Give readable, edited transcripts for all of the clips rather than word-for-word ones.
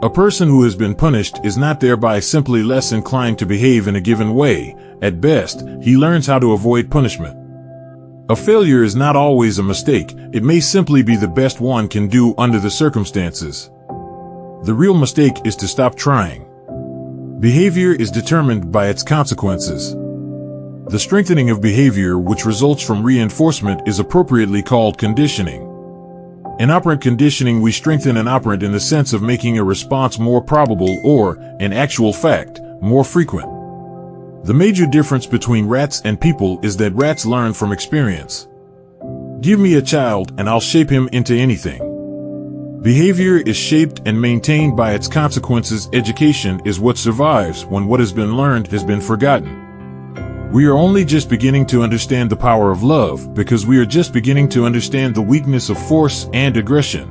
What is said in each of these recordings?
A person who has been punished is not thereby simply less inclined to behave in a given way. At best, he learns how to avoid punishment. A failure is not always a mistake. It may simply be the best one can do under the circumstances. The real mistake is to stop trying. Behavior is determined by its consequences. The strengthening of behavior which results from reinforcement is appropriately called conditioning. In operant conditioning, we strengthen an operant in the sense of making a response more probable or, in actual fact, more frequent. The major difference between rats and people is that rats learn from experience. Give me a child and I'll shape him into anything. Behavior is shaped and maintained by its consequences. Education is what survives when what has been learned has been forgotten. We are only just beginning to understand the power of love because we are just beginning to understand the weakness of force and aggression.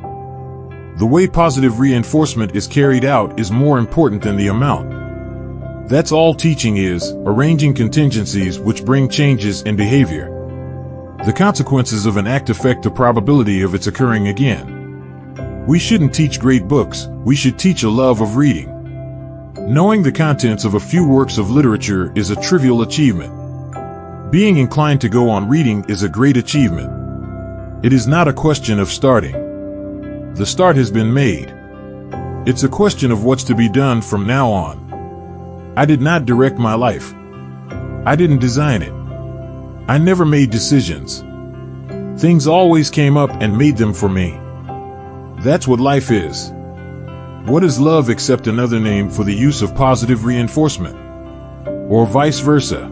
The way positive reinforcement is carried out is more important than the amount. That's all teaching is, arranging contingencies which bring changes in behavior. The consequences of an act affect the probability of its occurring again. We shouldn't teach great books, we should teach a love of reading. Knowing the contents of a few works of literature is a trivial achievement. Being inclined to go on reading is a great achievement. It is not a question of starting. The start has been made. It's a question of what's to be done from now on. I did not direct my life. I didn't design it. I never made decisions. Things always came up and made them for me. That's what life is. What is love except another name for the use of positive reinforcement? Or vice versa.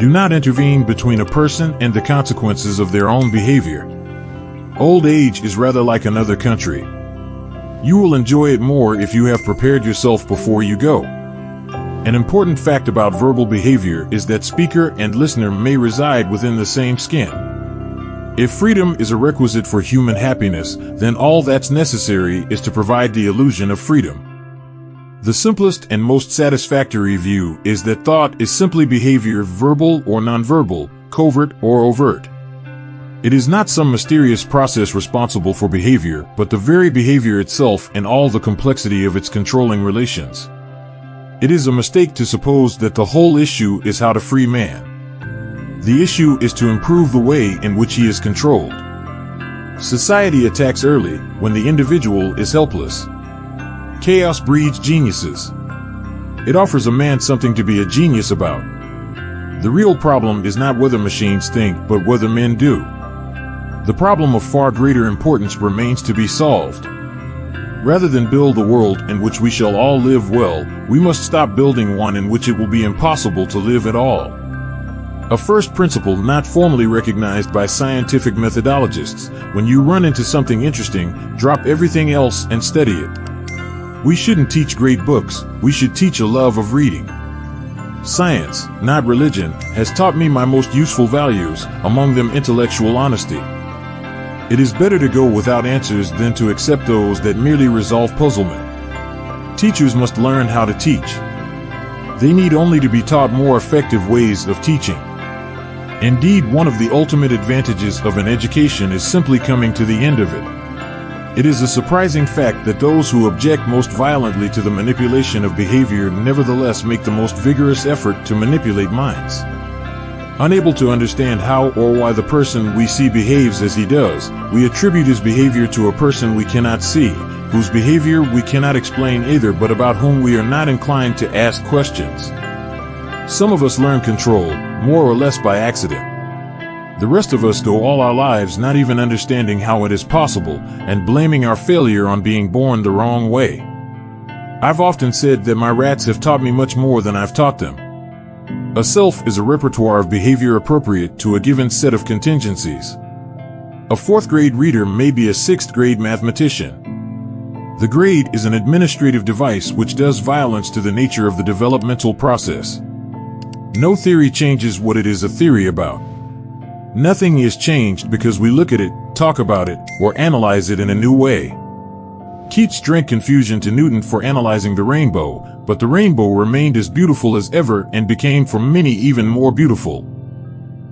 Do not intervene between a person and the consequences of their own behavior. Old age is rather like another country. You will enjoy it more if you have prepared yourself before you go. An important fact about verbal behavior is that speaker and listener may reside within the same skin. If freedom is a requisite for human happiness, then all that's necessary is to provide the illusion of freedom. The simplest and most satisfactory view is that thought is simply behavior, verbal or nonverbal, covert or overt. It is not some mysterious process responsible for behavior, but the very behavior itself and all the complexity of its controlling relations. It is a mistake to suppose that the whole issue is how to free man. The issue is to improve the way in which he is controlled. Society attacks early, when the individual is helpless. Chaos breeds geniuses. It offers a man something to be a genius about. The real problem is not whether machines think, but whether men do. The problem of far greater importance remains to be solved. Rather than build a world in which we shall all live well, we must stop building one in which it will be impossible to live at all. A first principle not formally recognized by scientific methodologists: when you run into something interesting, drop everything else and study it. We shouldn't teach great books, we should teach a love of reading. Science, not religion, has taught me my most useful values, among them intellectual honesty. It is better to go without answers than to accept those that merely resolve puzzlement. Teachers must learn how to teach. They need only to be taught more effective ways of teaching. Indeed, one of the ultimate advantages of an education is simply coming to the end of it. It is a surprising fact that those who object most violently to the manipulation of behavior nevertheless make the most vigorous effort to manipulate minds. Unable to understand how or why the person we see behaves as he does, we attribute his behavior to a person we cannot see, whose behavior we cannot explain either, but about whom we are not inclined to ask questions. Some of us learn control, more or less by accident. The rest of us go all our lives not even understanding how it is possible, and blaming our failure on being born the wrong way. I've often said that my rats have taught me much more than I've taught them. A self is a repertoire of behavior appropriate to a given set of contingencies. A 4th grade reader may be a 6th grade mathematician. The grade is an administrative device which does violence to the nature of the developmental process. No theory changes what it is a theory about. Nothing is changed because we look at it, talk about it, or analyze it in a new way. Keats drank confusion to Newton for analyzing the rainbow, but the rainbow remained as beautiful as ever and became for many even more beautiful.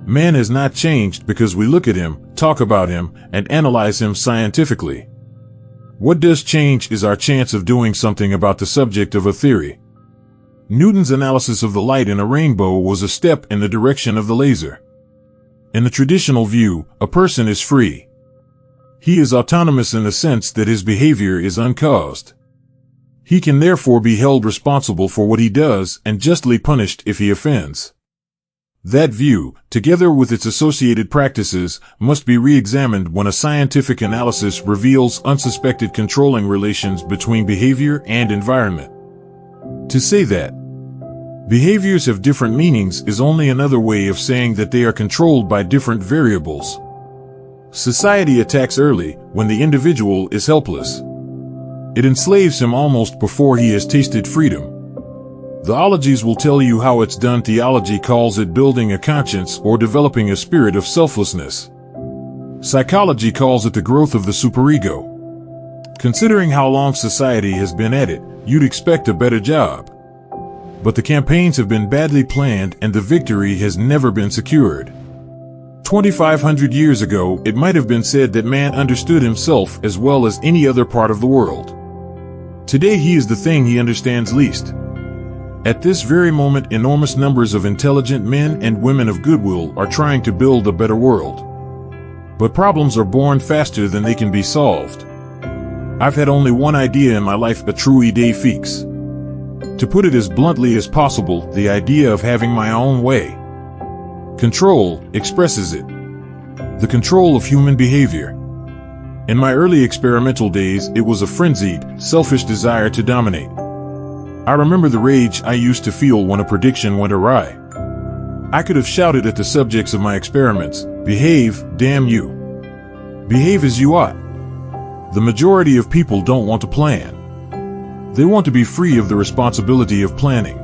Man has not changed because we look at him, talk about him, and analyze him scientifically. What does change is our chance of doing something about the subject of a theory. Newton's analysis of the light in a rainbow was a step in the direction of the laser. In the traditional view, a person is free. He is autonomous in the sense that his behavior is uncaused. He can therefore be held responsible for what he does and justly punished if he offends. That view, together with its associated practices, must be re-examined when a scientific analysis reveals unsuspected controlling relations between behavior and environment. To say that behaviors have different meanings is only another way of saying that they are controlled by different variables. Society attacks early, when the individual is helpless. It enslaves him almost before he has tasted freedom. The ologies will tell you how it's done. Theology calls it building a conscience or developing a spirit of selflessness. Psychology calls it the growth of the superego. Considering how long society has been at it, you'd expect a better job. But the campaigns have been badly planned and the victory has never been secured. 2,500 years ago, it might have been said that man understood himself as well as any other part of the world. Today he is the thing he understands least. At this very moment, enormous numbers of intelligent men and women of goodwill are trying to build a better world. But problems are born faster than they can be solved. I've had only one idea in my life, a true idée fixe. To put it as bluntly as possible, the idea of having my own way. Control expresses it. The control of human behavior. In my early experimental days, it was a frenzied, selfish desire to dominate. I remember the rage I used to feel when a prediction went awry. I could have shouted at the subjects of my experiments, "Behave, damn you. Behave as you ought." The majority of people don't want to plan. They want to be free of the responsibility of planning.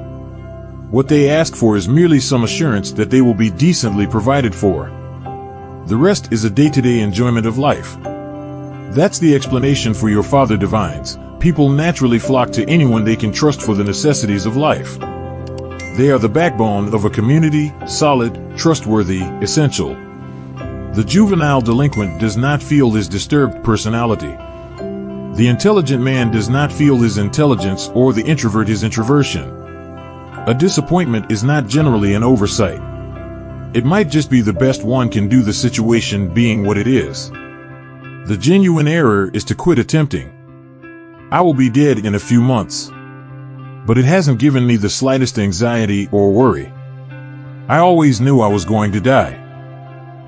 What they ask for is merely some assurance that they will be decently provided for. The rest is a day-to-day enjoyment of life. That's the explanation for your father divines. People naturally flock to anyone they can trust for the necessities of life. They are the backbone of a community, solid, trustworthy, essential. The juvenile delinquent does not feel his disturbed personality. The intelligent man does not feel his intelligence, or the introvert his introversion. A disappointment is not generally an oversight. It might just be the best one can do, the situation being what it is. The genuine error is to quit attempting. I will be dead in a few months. But it hasn't given me the slightest anxiety or worry. I always knew I was going to die.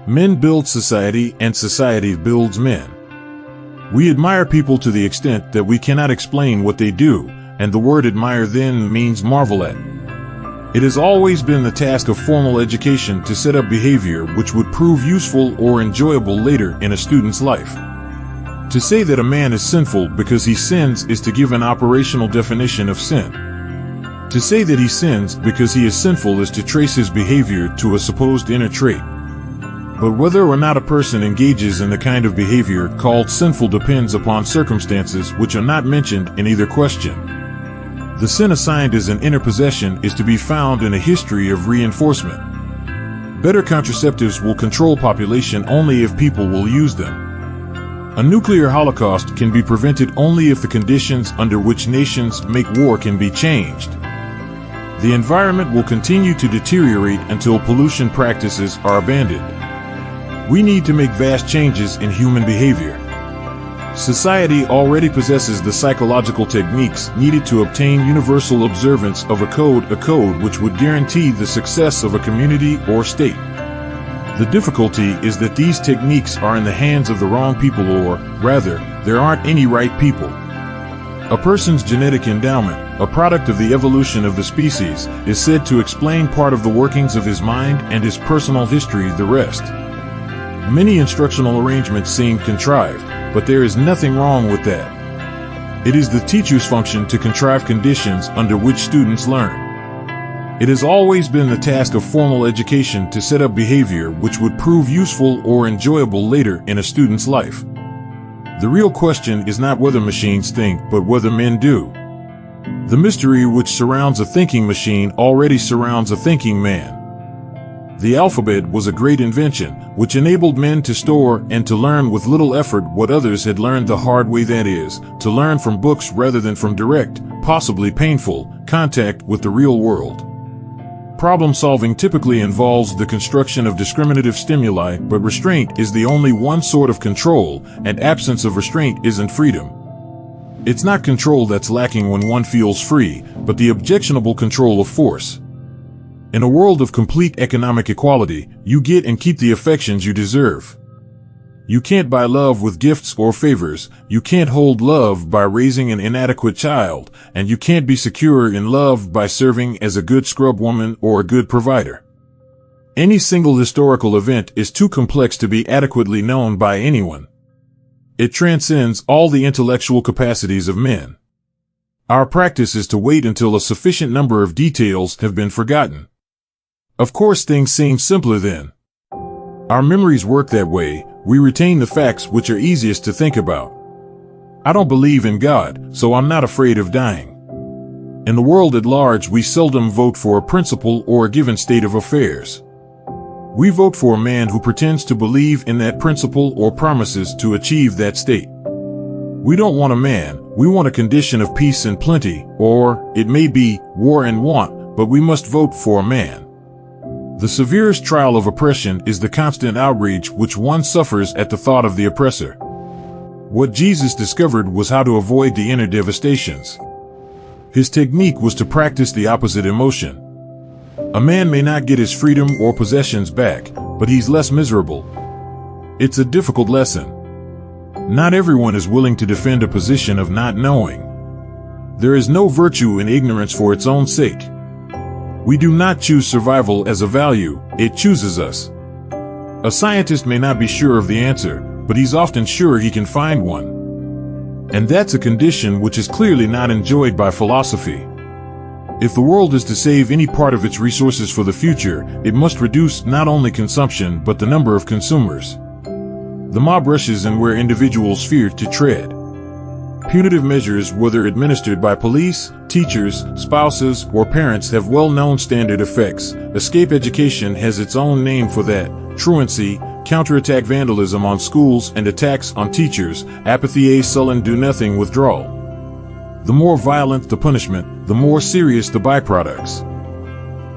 Men build society and society builds men. We admire people to the extent that we cannot explain what they do, and the word admire then means marvel at. It has always been the task of formal education to set up behavior which would prove useful or enjoyable later in a student's life. To say that a man is sinful because he sins is to give an operational definition of sin. To say that he sins because he is sinful is to trace his behavior to a supposed inner trait. But whether or not a person engages in the kind of behavior called sinful depends upon circumstances which are not mentioned in either question. The sin assigned as an inner possession is to be found in a history of reinforcement. Better contraceptives will control population only if people will use them. A nuclear holocaust can be prevented only if the conditions under which nations make war can be changed. The environment will continue to deteriorate until pollution practices are abandoned. We need to make vast changes in human behavior. Society already possesses the psychological techniques needed to obtain universal observance of a code which would guarantee the success of a community or state. The difficulty is that these techniques are in the hands of the wrong people, or, rather, there aren't any right people. A person's genetic endowment, a product of the evolution of the species, is said to explain part of the workings of his mind and his personal history the rest. Many instructional arrangements seem contrived, but there is nothing wrong with that. It is the teacher's function to contrive conditions under which students learn. It has always been the task of formal education to set up behavior which would prove useful or enjoyable later in a student's life. The real question is not whether machines think, but whether men do. The mystery which surrounds a thinking machine already surrounds a thinking man. The alphabet was a great invention, which enabled men to store and to learn with little effort what others had learned the hard way, that is, to learn from books rather than from direct, possibly painful, contact with the real world. Problem solving typically involves the construction of discriminative stimuli, but restraint is the only one sort of control, and absence of restraint isn't freedom. It's not control that's lacking when one feels free, but the objectionable control of force. In a world of complete economic equality, you get and keep the affections you deserve. You can't buy love with gifts or favors, you can't hold love by raising an inadequate child, and you can't be secure in love by serving as a good scrub woman or a good provider. Any single historical event is too complex to be adequately known by anyone. It transcends all the intellectual capacities of men. Our practice is to wait until a sufficient number of details have been forgotten. Of course, things seem simpler then. Our memories work that way. We retain the facts which are easiest to think about. I don't believe in God, so I'm not afraid of dying. In the world at large, we seldom vote for a principle or a given state of affairs. We vote for a man who pretends to believe in that principle or promises to achieve that state. We don't want a man, we want a condition of peace and plenty, or, it may be, war and want, but we must vote for a man. The severest trial of oppression is the constant outrage which one suffers at the thought of the oppressor. What Jesus discovered was how to avoid the inner devastations. His technique was to practice the opposite emotion. A man may not get his freedom or possessions back, but he's less miserable. It's a difficult lesson. Not everyone is willing to defend a position of not knowing. There is no virtue in ignorance for its own sake. We do not choose survival as a value, it chooses us. A scientist may not be sure of the answer, but he's often sure he can find one. And that's a condition which is clearly not enjoyed by philosophy. If the world is to save any part of its resources for the future, it must reduce not only consumption but the number of consumers. The mob rushes in where individuals fear to tread. Punitive measures, whether administered by police, teachers, spouses, or parents, have well-known standard effects. Escape education has its own name for that: truancy, counterattack vandalism on schools and attacks on teachers, apathy, sullen do-nothing withdrawal. The more violent the punishment, the more serious the byproducts.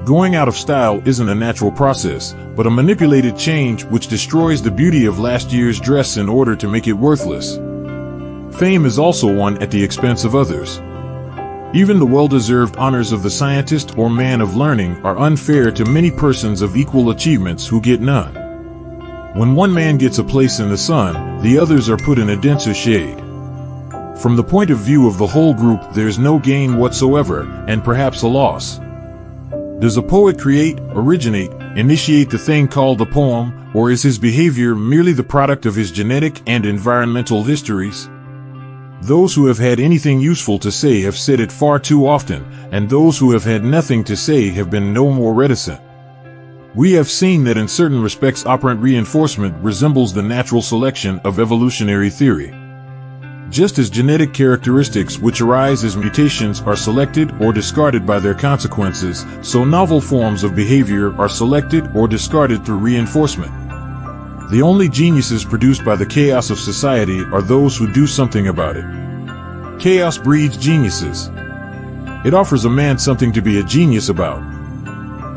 Going out of style isn't a natural process, but a manipulated change which destroys the beauty of last year's dress in order to make it worthless. Fame is also won at the expense of others. Even the well-deserved honors of the scientist or man of learning are unfair to many persons of equal achievements who get none. When one man gets a place in the sun, the others are put in a denser shade. From the point of view of the whole group, there's no gain whatsoever, and perhaps a loss. Does a poet create, originate, initiate the thing called a poem, or is his behavior merely the product of his genetic and environmental histories? Those who have had anything useful to say have said it far too often, and those who have had nothing to say have been no more reticent. We have seen that in certain respects operant reinforcement resembles the natural selection of evolutionary theory. Just as genetic characteristics which arise as mutations are selected or discarded by their consequences, so novel forms of behavior are selected or discarded through reinforcement. The only geniuses produced by the chaos of society are those who do something about it. Chaos breeds geniuses. It offers a man something to be a genius about.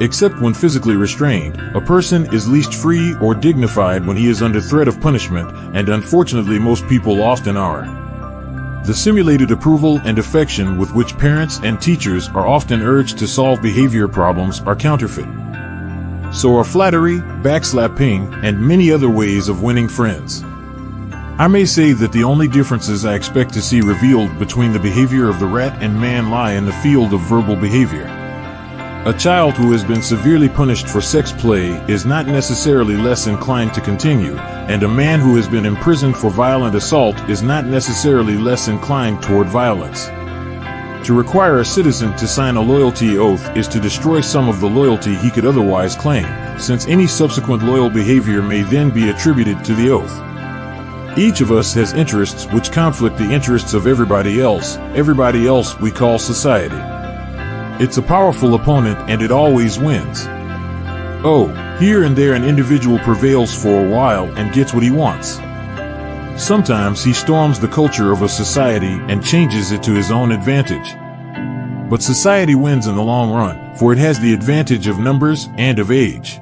Except when physically restrained, a person is least free or dignified when he is under threat of punishment, and unfortunately most people often are. The simulated approval and affection with which parents and teachers are often urged to solve behavior problems are counterfeit. So are flattery, backslapping, and many other ways of winning friends. I may say that the only differences I expect to see revealed between the behavior of the rat and man lie in the field of verbal behavior. A child who has been severely punished for sex play is not necessarily less inclined to continue, and a man who has been imprisoned for violent assault is not necessarily less inclined toward violence. To require a citizen to sign a loyalty oath is to destroy some of the loyalty he could otherwise claim, since any subsequent loyal behavior may then be attributed to the oath. Each of us has interests which conflict the interests of everybody else we call society. It's a powerful opponent and it always wins. Oh, here and there an individual prevails for a while and gets what he wants. Sometimes he storms the culture of a society and changes it to his own advantage. But society wins in the long run, for it has the advantage of numbers and of age.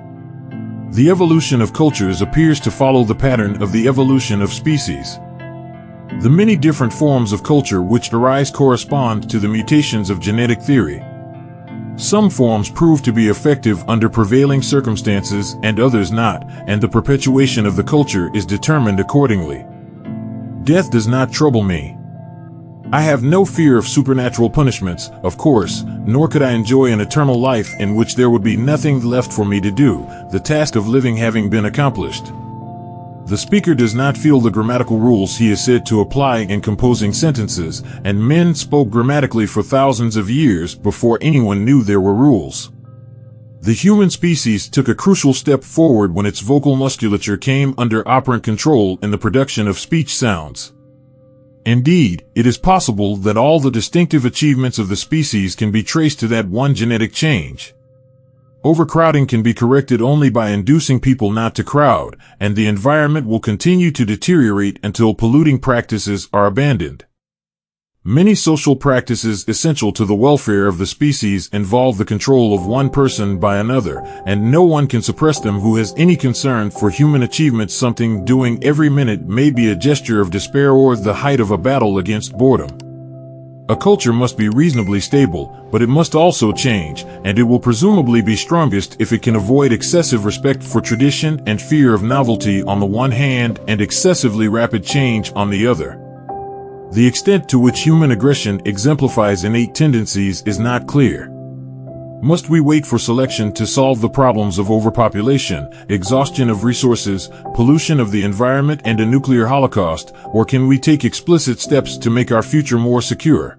The evolution of cultures appears to follow the pattern of the evolution of species. The many different forms of culture which arise correspond to the mutations of genetic theory. Some forms prove to be effective under prevailing circumstances and others not, and the perpetuation of the culture is determined accordingly. Death does not trouble me. I have no fear of supernatural punishments, of course, nor could I enjoy an eternal life in which there would be nothing left for me to do, the task of living having been accomplished. The speaker does not feel the grammatical rules he is said to apply in composing sentences, and men spoke grammatically for thousands of years before anyone knew there were rules. The human species took a crucial step forward when its vocal musculature came under operant control in the production of speech sounds. Indeed, it is possible that all the distinctive achievements of the species can be traced to that one genetic change. Overcrowding can be corrected only by inducing people not to crowd, and the environment will continue to deteriorate until polluting practices are abandoned. Many social practices essential to the welfare of the species involve the control of one person by another, and no one can suppress them who has any concern for human achievement. Something doing every minute may be a gesture of despair or the height of a battle against boredom. A culture must be reasonably stable, but it must also change, and it will presumably be strongest if it can avoid excessive respect for tradition and fear of novelty on the one hand and excessively rapid change on the other. The extent to which human aggression exemplifies innate tendencies is not clear. Must we wait for selection to solve the problems of overpopulation, exhaustion of resources, pollution of the environment, and a nuclear holocaust, or can we take explicit steps to make our future more secure?